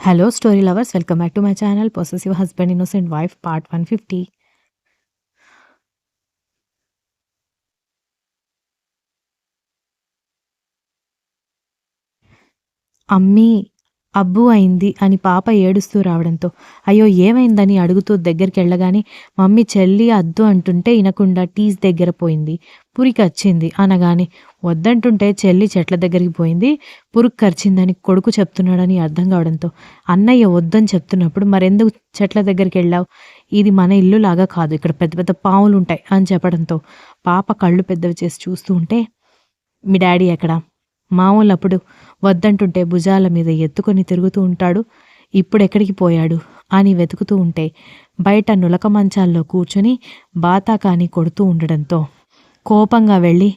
Hello, story lovers. Welcome back to my channel, Possessive Husband, Innocent Wife, Part 150. అమ్మీ, అబ్బు అయింది అని పాప ఏడుస్తూ రావడంతో అయ్యో ఏమైందని అడుగుతూ దగ్గరికెళ్ళగానే మమ్మీ చెల్లి అద్దు అంటుంటే వినకుండా టీస్ దగ్గర పోయింది, పురికొచ్చింది అనగానే వద్దంటుంటే చెల్లి చెట్ల దగ్గరికి పోయింది, పురుగు కరిచిందని కొడుకు చెప్తున్నాడని అర్థం కావడంతో అన్నయ్య వద్దని చెప్తున్నప్పుడు మరెందుకు చెట్ల దగ్గరికి వెళ్ళావు, ఇది మన ఇల్లు లాగా కాదు, ఇక్కడ పెద్ద పెద్ద పాములు ఉంటాయి అని చెప్పడంతో పాప కళ్ళు పెద్దవి చేసి చూస్తూ ఉంటే మీ డాడీ ఎక్కడ, మామూలప్పుడు వద్దంటుంటే భుజాల మీద ఎత్తుకొని తిరుగుతూ ఉంటాడు, ఇప్పుడెక్కడికి పోయాడు అని వెతుకుతూ ఉంటే బయట నులక మంచాల్లో కూర్చుని బాతాకాని కొడుతూ ఉండడంతో కోపంగా వెళ్ళి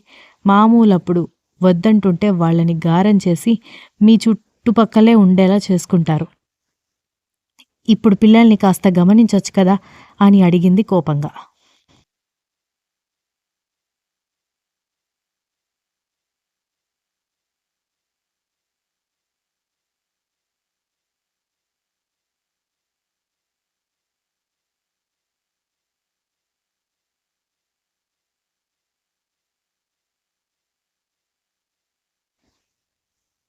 మామూలప్పుడు వద్దంటుంటే వాళ్ళని గారం చేసి మీ చుట్టుపక్కలే ఉండేలా చేసుకుంటారు, ఇప్పుడు పిల్లల్ని కాస్త గమనించొచ్చు కదా అని అడిగింది కోపంగా.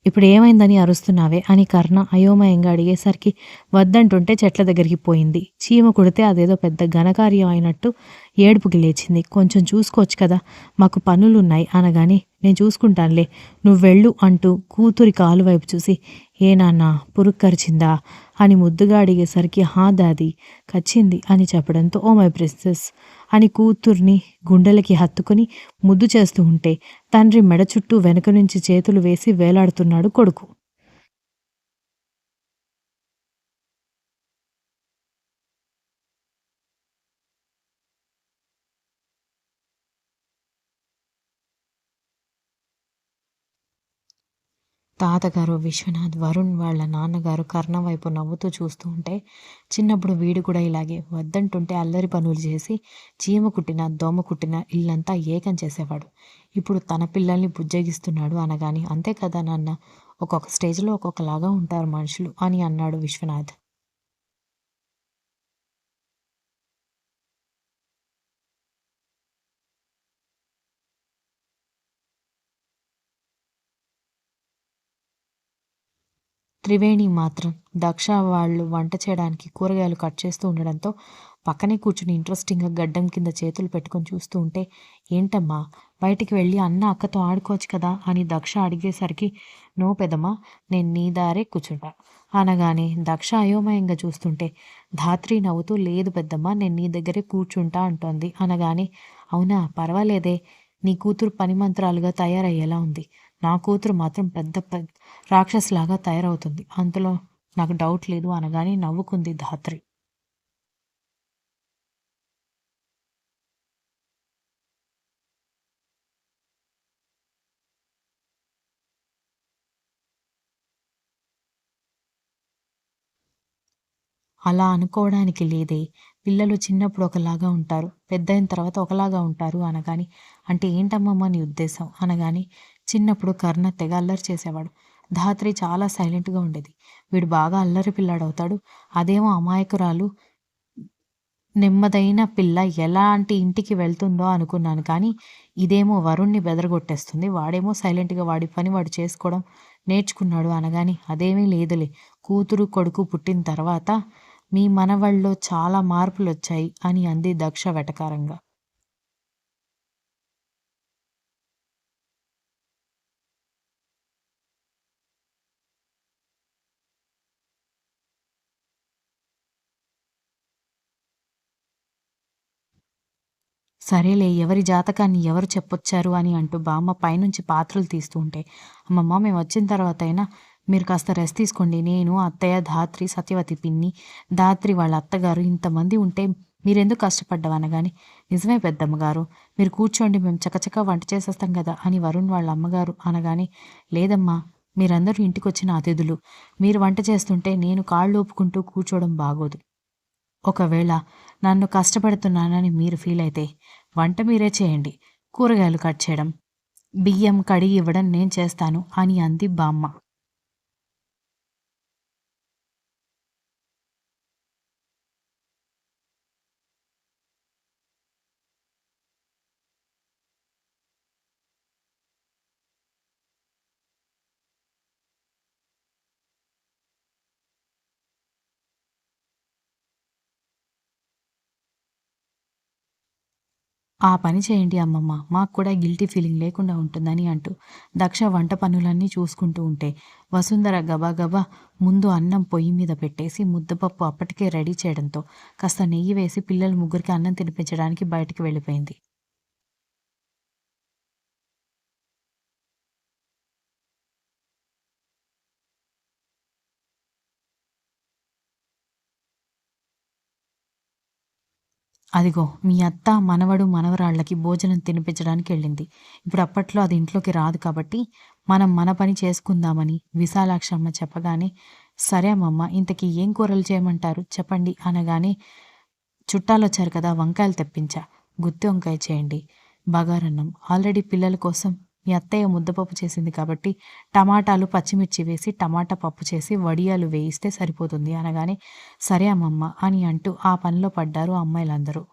ఇప్పుడు ఏమైందని అరుస్తున్నావే అని కర్ణ అయోమయంగా అడిగేసరికి వద్దంటుంటే చెట్ల దగ్గరికి పోయింది, చీమ కుడితే అదేదో పెద్ద ఘనకార్యం అయినట్టు ఏడుపుకి లేచింది, కొంచెం చూసుకోవచ్చు కదా, మాకు పనులున్నాయి అనగానే నేను చూసుకుంటానులే నువ్వు వెళ్ళు అంటూ కూతురి కాలు వైపు చూసి ఏ నాన్న పురుగు కరిచిందా అని ముద్దుగా అడిగేసరికి హా దాది కచ్చింది అని చెప్పడంతో ఓ మై ప్రిన్సెస్ అని కూతుర్ని గుండెలకి హత్తుకుని ముద్దు చేస్తూ ఉంటే తండ్రి మెడ చుట్టూ వెనుక నుంచి చేతులు వేసి వేలాడుతున్నాడు కొడుకు. తాతగారు విశ్వనాథ్, వరుణ్ వాళ్ళ నాన్నగారు కర్ణ వైపు నవ్వుతూ చూస్తూ ఉంటే చిన్నప్పుడు వీడు కూడా ఇలాగే వద్దంటుంటే అల్లరి పనులు చేసి చీమ కుట్టిన దోమ కుట్టిన ఇల్లంతా ఏకం చేసేవాడు, ఇప్పుడు తన పిల్లల్ని బుజ్జగిస్తున్నాడు అనగాని అంతే కదా నాన్న, ఒక్కొక్క స్టేజ్లో ఒక్కొక్కలాగా ఉంటారు మనుషులు అని అన్నాడు విశ్వనాథ్. త్రివేణి మాత్రం దక్ష వాళ్ళు వంట చేయడానికి కూరగాయలు కట్ చేస్తూ ఉండడంతో పక్కనే కూర్చుని ఇంట్రెస్టింగ్గా గడ్డం కింద చేతులు పెట్టుకొని చూస్తూ ఉంటే ఏంటమ్మా బయటికి వెళ్ళి అన్న అక్కతో ఆడుకోవచ్చు కదా అని దక్ష అడిగేసరికి నో పెదమ్మా, నేను నీ దారే కూర్చుంటా అనగానే దక్ష అయోమయంగా చూస్తుంటే ధాత్రి నవ్వుతూ లేదు పెద్దమ్మ నేను నీ దగ్గరే కూర్చుంటా అంటోంది అనగానే అవునా పర్వాలేదే, నీ కూతురు పని మంత్రాలుగా తయారయ్యేలా ఉంది, నా కూతురు మాత్రం పెద్ద రాక్షసులాగా తయారవుతుంది, అంతలో నాకు డౌట్ లేదు అనగానే నవ్వుకుంది ధాత్రి. అలా అనుకోవడానికి లేదే, పిల్లలు చిన్నప్పుడు ఒకలాగా ఉంటారు, పెద్దయిన తర్వాత ఒకలాగా ఉంటారు అనగాని అంటే ఏంటమ్మమ్మ నీ ఉద్దేశం అనగాని చిన్నప్పుడు కర్ణ తెగ అల్లరి చేసేవాడు, ధాత్రి చాలా సైలెంట్గా ఉండేది, వీడు బాగా అల్లరి పిల్లాడవుతాడు, అదేమో అమాయకురాలు నెమ్మదైన పిల్ల ఎలాంటి ఇంటికి వెళ్తుందో అనుకున్నాను కానీ ఇదేమో వరుణ్ణి బెదరగొట్టేస్తుంది, వాడేమో సైలెంట్గా వాడి పని వాడు చేసుకోవడం నేర్చుకున్నాడు అనగాని అదేమీ లేదులే, కూతురు కొడుకు పుట్టిన తర్వాత మీ మనవళ్ళలో చాలా మార్పులొచ్చాయి అని అంది దక్ష వెటకారంగా. సరేలే ఎవరి జాతకాన్ని ఎవరు చెప్పొచ్చారు అని అంటూ బామ్మ పైనుంచి పాత్రలు తీస్తూ ఉంటే అమ్మమ్మ మేము వచ్చిన తర్వాత అయినా మీరు కాస్త రెస్ట్ తీసుకోండి, నేను అత్తయ్య ధాత్రి సత్యవతి పిన్ని ధాత్రి వాళ్ళ అత్తగారు ఇంతమంది ఉంటే మీరెందుకు కష్టపడ్డావు అనగాని నిజమే పెద్దమ్మగారు, మీరు కూర్చోండి మేము చకచకా వంట చేసేస్తాం కదా అని వరుణ్ వాళ్ళ అమ్మగారు అనగాని లేదమ్మా, మీరందరూ ఇంటికొచ్చిన అతిథులు, మీరు వంట చేస్తుంటే నేను కాళ్ళు ఊపుకుంటూ కూర్చోవడం బాగోదు, ఒకవేళ నన్ను కష్టపెడుతున్నానని మీరు ఫీల్ అయితే వంట మీరే చేయండి, కూరగాయలు కట్ చేయడం బియ్యం కడిగి ఇవ్వడం నేను చేస్తాను అని అంది బామ్మ. ఆ పని చేయండి అమ్మమ్మ, మాకు కూడా గిల్టీ ఫీలింగ్ లేకుండా ఉంటుందని అంటూ దక్ష వంట పనులన్నీ చూసుకుంటూ ఉంటే వసుంధర గబగబా ముందు అన్నం పొయ్యి మీద పెట్టేసి ముద్దపప్పు అప్పటికే రెడీ చేయడంతో కాస్త నెయ్యి వేసి పిల్లలు ముగ్గురికి అన్నం తినిపించడానికి బయటికి వెళ్ళిపోయింది. అదిగో మీ అత్త, మనవడు, మనవరాళ్ళకి భోజనం తినిపించడానికి వెళ్ళింది. ఇప్పుడు అప్పట్లో అది ఇంట్లోకి రాదు కాబట్టి మనం మన పని చేసుకుందామని విశాలాక్షమ్మ చెప్పగానే, సరే అమ్మమ్మ, ఇంతకీ ఏం కూరలు చేయమంటారు చెప్పండి అనగానే, చుట్టాలొచ్చారు కదా, వంకాయలు తెప్పించా, గుత్తి వంకాయ చేయండి, బగారన్నం, ఆల్రెడీ పిల్లల కోసం మీ అత్తయ్య ముద్దపప్పు చేసింది కాబట్టి టమాటాలు, పచ్చిమిర్చి వేసి టమాటా పప్పు చేసి వడియాలు వేయిస్తే సరిపోతుంది అనగానే, సరే అమ్మమ్మ అని అంటూ ఆ పనిలో పడ్డారు అమ్మాయిలందరూ.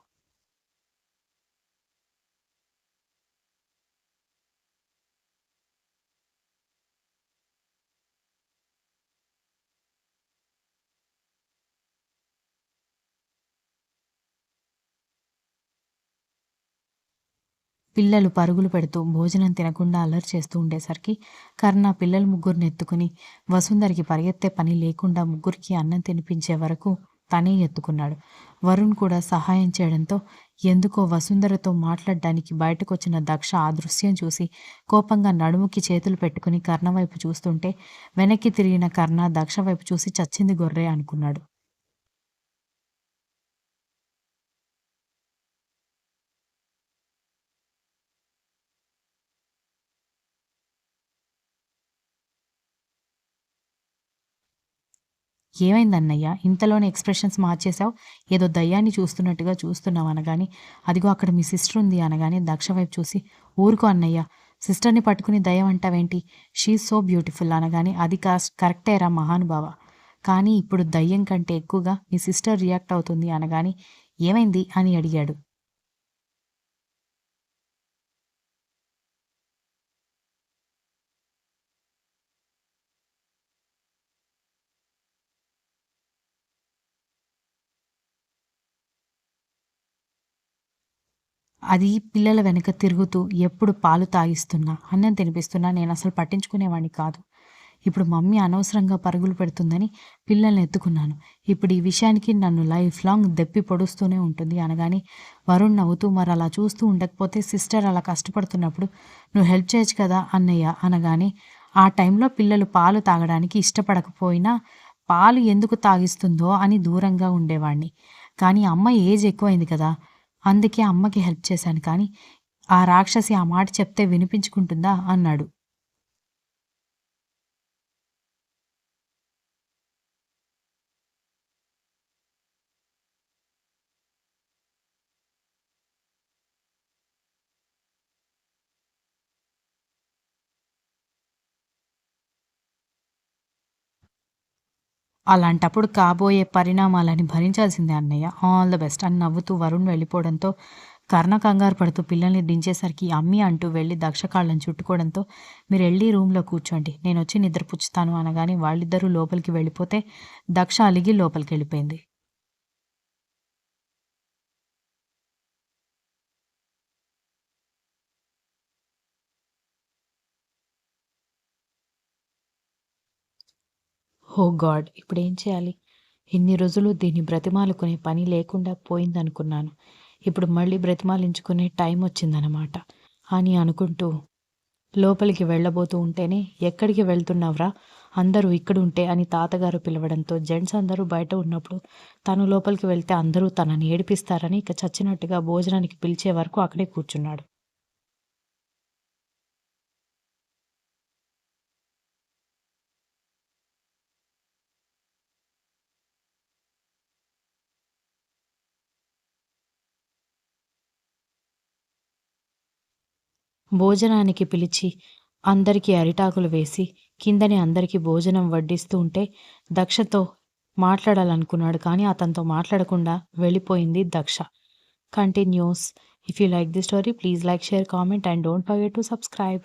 పిల్లలు పరుగులు పెడుతూ భోజనం తినకుండా అల్లరి చేస్తూ ఉండేసరికి కర్ణ పిల్లలు ముగ్గురిని ఎత్తుకుని వసుంధరికి పరిగెత్తే పని లేకుండా ముగ్గురికి అన్నం తినిపించే వరకు తనే ఎత్తుకున్నాడు. వరుణ్ కూడా సహాయం చేయడంతో ఎందుకో వసుంధరతో మాట్లాడడానికి బయటకొచ్చిన దక్ష ఆ దృశ్యం చూసి కోపంగా నడుముకి చేతులు పెట్టుకుని కర్ణ వైపు చూస్తుంటే వెనక్కి తిరిగిన కర్ణ దక్ష వైపు చూసి చచ్చింది గొర్రె అనుకున్నాడు. ఏమైందన్నయ్య, ఇంతలోనే ఎక్స్‌ప్రెషన్స్ మార్చేశావు? ఏదో దయ్యాన్ని చూస్తున్నట్టుగా చూస్తున్నావు అనగానే, అదిగో అక్కడ మీ సిస్టర్ ఉంది అనగానే దక్ష వైపు చూసి, ఊరుకో అన్నయ్య, సిస్టర్‌ని పట్టుకుని దయ్యం అంటావేంటి? షీ ఈజ్ సో బ్యూటిఫుల్ అనగానే, అది కరెక్టేరా మహానుభావ. కానీ ఇప్పుడు దయ్యం కంటే ఎక్కువగా మీ సిస్టర్ రియాక్ట్ అవుతుంది అనగానే, ఏమైంది అని అడిగాడు. అది పిల్లల వెనక తిరుగుతూ ఎప్పుడు పాలు తాగిస్తున్నా, అన్నం తినిపిస్తున్నా నేనసలు పట్టించుకునేవాడిని కాదు. ఇప్పుడు మమ్మీ అనవసరంగా పరుగులు పెడుతుందని పిల్లల్ని ఎత్తుకున్నాను. ఇప్పుడు ఈ విషయానికి నన్ను లైఫ్ లాంగ్ దెప్పి పొడుస్తూనే ఉంటుంది అనగానే వరుణ్ నవ్వుతూ, మరలా చూస్తూ ఉండకపోతే సిస్టర్ అలా కష్టపడుతున్నప్పుడు నువ్వు హెల్ప్ చేయొచ్చు కదా అన్నయ్య అనగానే, ఆ టైంలో పిల్లలు పాలు తాగడానికి ఇష్టపడకపోయినా పాలు ఎందుకు తాగిస్తుందో అని దూరంగా ఉండేవాణ్ణి. కానీ అమ్మ ఏజ్ ఎక్కువైంది కదా, అందుకే అమ్మకి హెల్ప్ చేశాను కానీ, ఆ రాక్షసి ఆ మాట చెప్తే వినిపించుకుంటుందా అన్నాడు. అలాంటప్పుడు కాబోయే పరిణామాలని భరించాల్సిందే అన్నయ్య. ఆల్ ద బెస్ట్ అని నవ్వుతూ వరుణ్ వెళ్ళిపోవడంతో కర్ణ కంగారు పడుతూ పిల్లల్ని దించేసరికి అమ్మీ అంటూ వెళ్ళి దక్ష కాళ్ళని చుట్టుకోవడంతో మీరెళ్ళి రూమ్‌లో కూర్చోండి, నేనొచ్చి నిద్రపుచ్చుతాను అనగానే వాళ్ళిద్దరూ లోపలికి వెళ్ళిపోతే దక్ష అలిగి లోపలికెళ్ళిపోయింది. ఓహ్ గాడ్! ఇప్పుడేం చేయాలి? ఇన్ని రోజులు దీన్ని బ్రతిమాలుకునే పని లేకుండా పోయిందనుకున్నాను. ఇప్పుడు మళ్ళీ బ్రతిమాలించుకునే టైమొచ్చిందనమాట అని అనుకుంటూ లోపలికి వెళ్ళబోతూ ఉంటేనే, ఎక్కడికి వెళ్తున్నావురా, అందరూ ఇక్కడుంటే అని తాతగారు పిలవడంతో జెంట్స్ అందరూ బయట ఉన్నప్పుడు తను లోపలికి వెళ్తే అందరూ తనని ఏడిపిస్తారని ఇక చచ్చినట్టుగా భోజనానికి పిలిచే వరకు అక్కడే కూర్చున్నాడు. భోజనానికి పిలిచి అందరికీ అరిటాకులు వేసి కిందనే అందరికీ భోజనం వడ్డిస్తూ ఉంటే దక్షతో మాట్లాడాలనుకున్నాడు కానీ అతనితో మాట్లాడకుండా వెళ్ళిపోయింది Daksha. Continuous. If you like the story please like, share, comment and don't forget to subscribe.